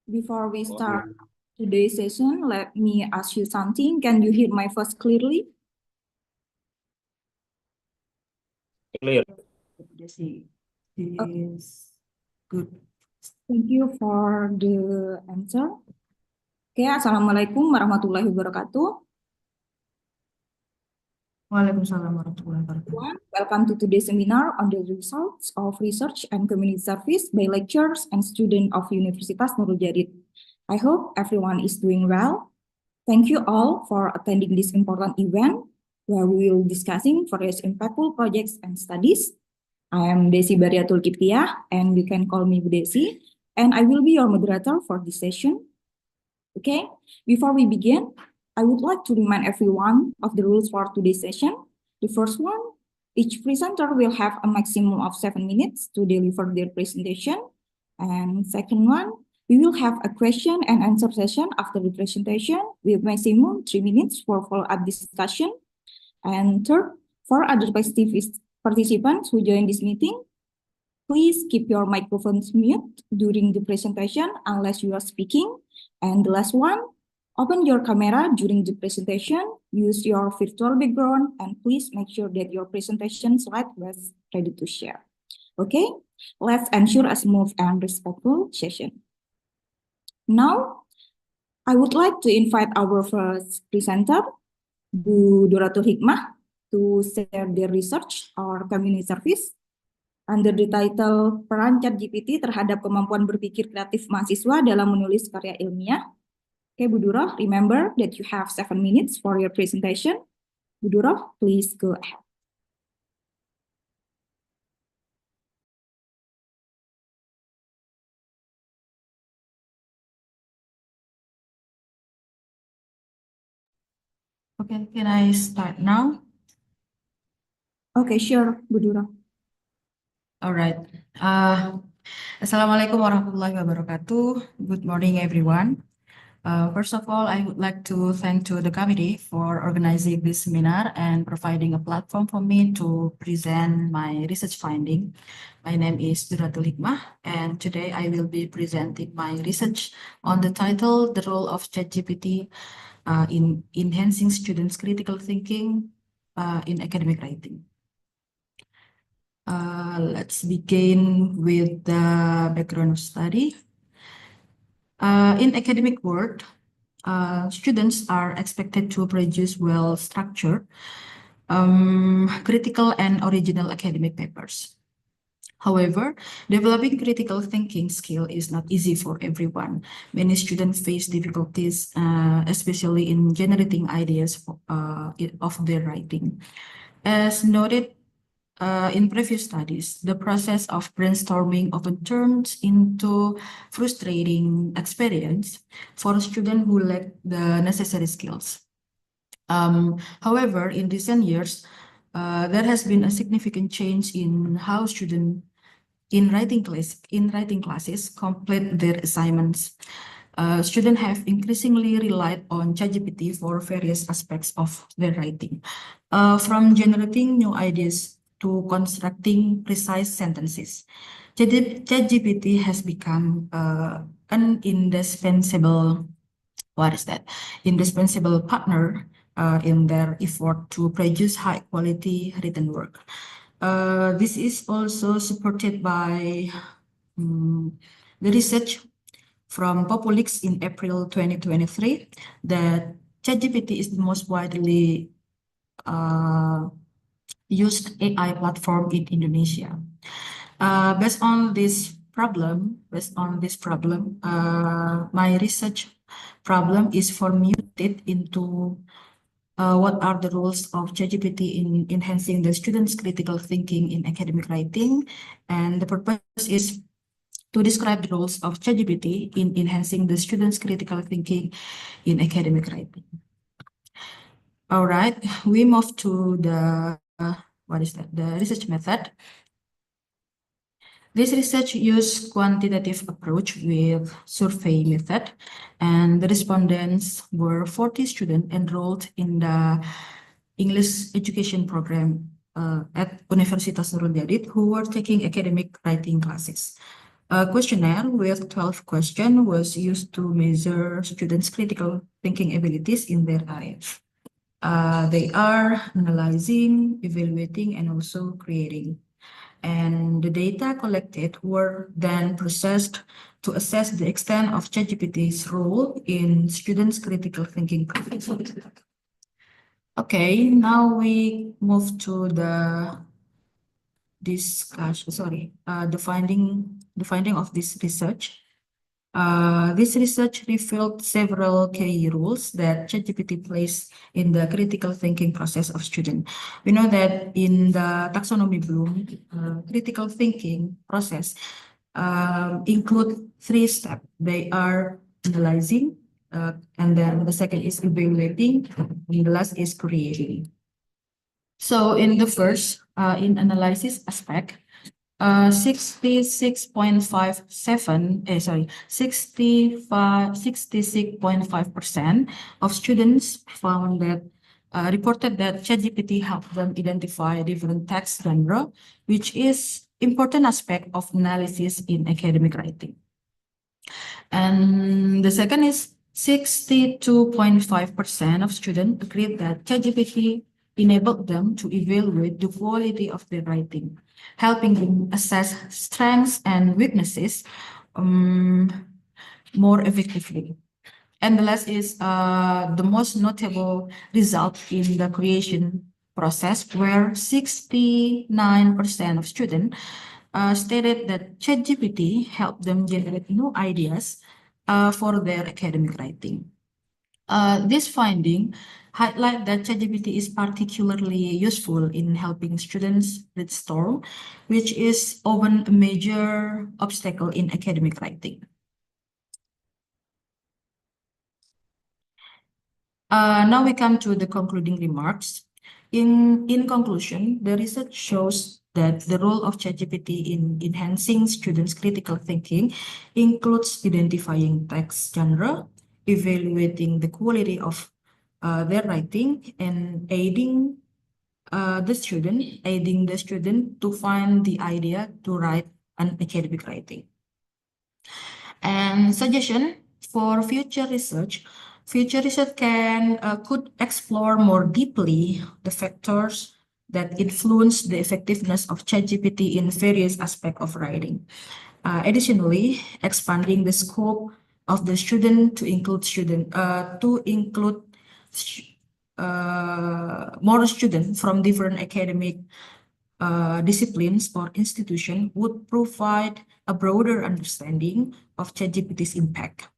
Before we start today's session, let me ask you something. Can you hear my voice clearly? Clear. Is good. Thank you for the answer. Oke, Assalamualaikum warahmatullahi wabarakatuh. Waalaikumsalam warahmatullahi wabarakatuh. Welcome to today's seminar on the results of research and community service by lecturers and students of Universitas Nurul Jadid. I hope everyone is doing well. Thank you all for attending this important event where we will be discussing various impactful projects and studies. I am Desi Bariatul Kiptiah, and you can call me Bu Desi, and I will be your moderator for this session. Okay, before we begin, I would like to remind everyone of the rules for today's session. The first one, each presenter will have a maximum of 7 minutes to deliver their presentation. And second one, we will have a question and answer session after the presentation with maximum 3 minutes for follow-up discussion. And third, for other participants who join this meeting, please keep your microphones mute during the presentation unless you are speaking. And the last one, open your camera during the presentation, use your virtual background, and please make sure that your presentation slide was ready to share. Okay, let's ensure a smooth and respectful session. Now, I would like to invite our first presenter, Bu Doratul Hikmah, to share their research or community service under the title Peran ChatGPT terhadap kemampuan berpikir kreatif mahasiswa dalam menulis karya ilmiah. Okay, Bu Dura, remember that you have 7 minutes for your presentation. Bu Dura, please go ahead. Okay, can I start now? Okay, sure, Bu Dura. All right. Assalamualaikum warahmatullahi wabarakatuh. Good morning, everyone. First of all, I would like to thank to the committee for organizing this seminar and providing a platform for me to present my research finding. My name is Doratul Hikmah, and today I will be presenting my research on the title, The Role of ChatGPT in Enhancing Students' Critical Thinking in Academic Writing. Let's begin with the background of study. In academic world, students are expected to produce well-structured, critical and original academic papers. However, developing critical thinking skill is not easy for everyone. Many students face difficulties, especially in generating ideas of their writing. As noted in previous studies, the process of brainstorming often turns into frustrating experience for students who lack the necessary skills. However, in recent years, there has been a significant change in how students in writing classes complete their assignments. Students have increasingly relied on ChatGPT for various aspects of their writing, from generating new ideas to constructing precise sentences. ChatGPT has become an indispensable, indispensable partner in their effort to produce high quality written work. This is also supported by the research from Populix in April 2023 that ChatGPT is the most widely used AI platform in Indonesia. Based on this problem, my research problem is formulated into what are the roles of ChatGPT in enhancing the students' critical thinking in academic writing, and the purpose is to describe the roles of ChatGPT in enhancing the students' critical thinking in academic writing. All right, we move to the the research method. This research used quantitative approach with survey method, and the respondents were 40 students enrolled in the English education program at Universitas Nurul Jadid who were taking academic writing classes. A questionnaire with 12 questions was used to measure students' critical thinking abilities in their areas. They are analyzing, evaluating, and also creating. And the data collected were then processed to assess the extent of ChatGPT's role in students' critical thinking process. Okay, now we move to the finding of this research. This research revealed several key rules that ChatGPT plays in the critical thinking process of students. We know that in the taxonomy Bloom, critical thinking process include 3 steps. They are analyzing, and then the second is evaluating, and the last is creating. So in the first, in analysis aspect, 66.5% of students found that reported that ChatGPT helped them identify different text genre, which is important aspect of analysis in academic writing. And the second is 62.5% of students agreed that ChatGPT enabled them to evaluate the quality of their writing, helping them assess strengths and weaknesses more effectively. And the last is the most notable result in the creation process, where 69% of students stated that ChatGPT helped them generate new ideas for their academic writing. This finding highlight that ChatGPT is particularly useful in helping students brainstorm, which is often a major obstacle in academic writing. Now we come to the concluding remarks. In conclusion, the research shows that the role of ChatGPT in enhancing students' critical thinking includes identifying text genre, evaluating the quality of their writing, and aiding the student to find the idea to write an academic writing. And suggestion for future research could explore more deeply the factors that influence the effectiveness of ChatGPT in various aspects of writing. Additionally, expanding the scope of the student to include more students from different academic disciplines or institutions would provide a broader understanding of ChatGPT's impact.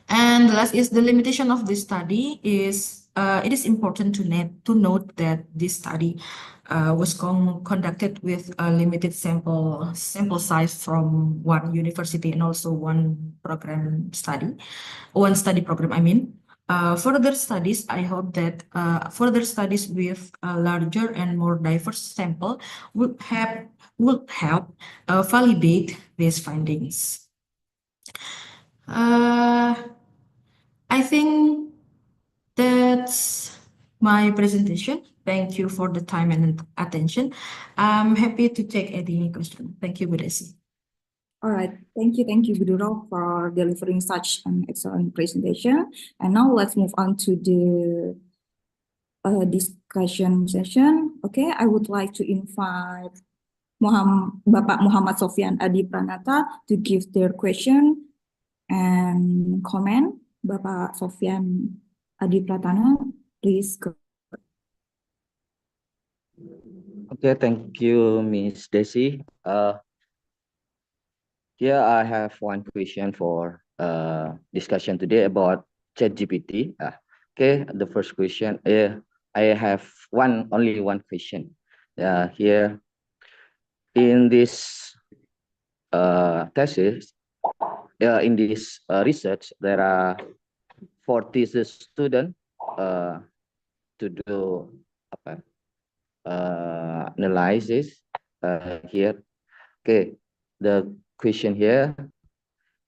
And the last is the limitation of this study is it is important to note that this study was conducted with a limited sample size from one university and also one study program, I mean. Further studies, I hope that further studies with a larger and more diverse sample would help validate these findings. I think that's my presentation. Thank you for the time and attention. I'm happy to take any question. Thank you, Bu Desi. All right, thank you, Bu Duro, for delivering such an excellent presentation. And now let's move on to the discussion session. Okay, I would like to invite Bapak Muhammad Sofyan Adi Pranata to give their question and comment. Bapak Sofyan Adi Pratana, please go. Okay, thank you, Miss Desi. Here I have one question for discussion today about ChatGPT. Okay, the first question. I have only one question. Here in this thesis, in this research, there are 40 students to do analysis here. Okay, the question here,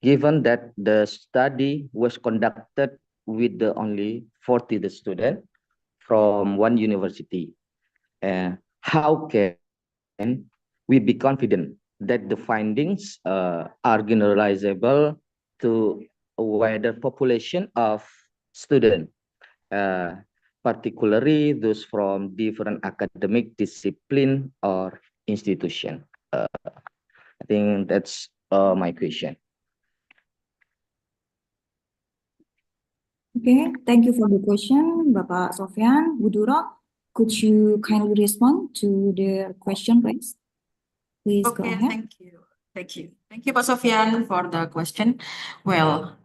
given that the study was conducted with the only 40 students from one university, how can we be confident that the findings are generalizable to a wider population of students, particularly those from different academic discipline or institution. I think that's my question. Okay, thank you for the question, Bapak Sofyan. Bu Duro, could you kindly respond to the question, please? Please go Okay, ahead. thank you. Thank you, Pak Sofyan, for the question. Well,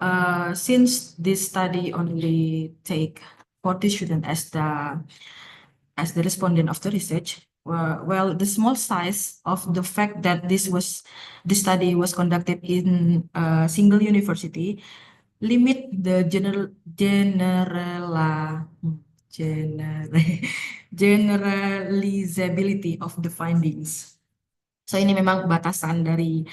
since this study only take 40 students as the respondent of the research, well, the small size of the fact that this study was conducted in a single university limit the generalizability of the findings. So ini memang batasan dari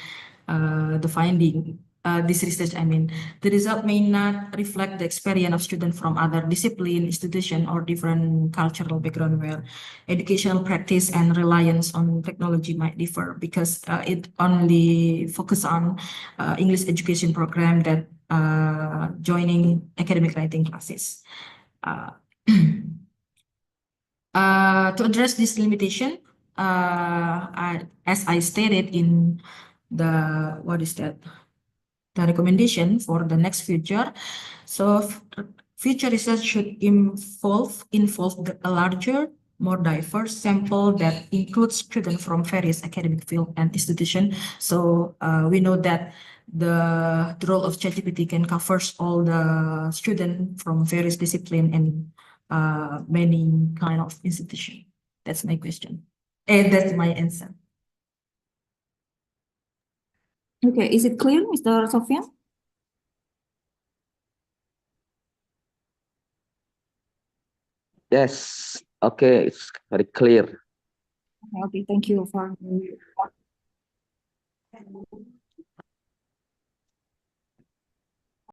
the finding, this research, I mean. The result may not reflect the experience of students from other discipline, institution, or different cultural background where educational practice and reliance on technology might differ, because it only focus on English education program that joining academic writing classes. To address this limitation, as I stated in the the recommendation for the next future. So future research should involve a larger, more diverse sample that includes students from various academic field and institution. So we know that the role of ChatGPT can covers all the students from various discipline and many kind of institution. That's my question. And that's my answer. Okay, is it clear, Mr. Sofyan? Yes, okay, it's very clear. Okay, thank you for the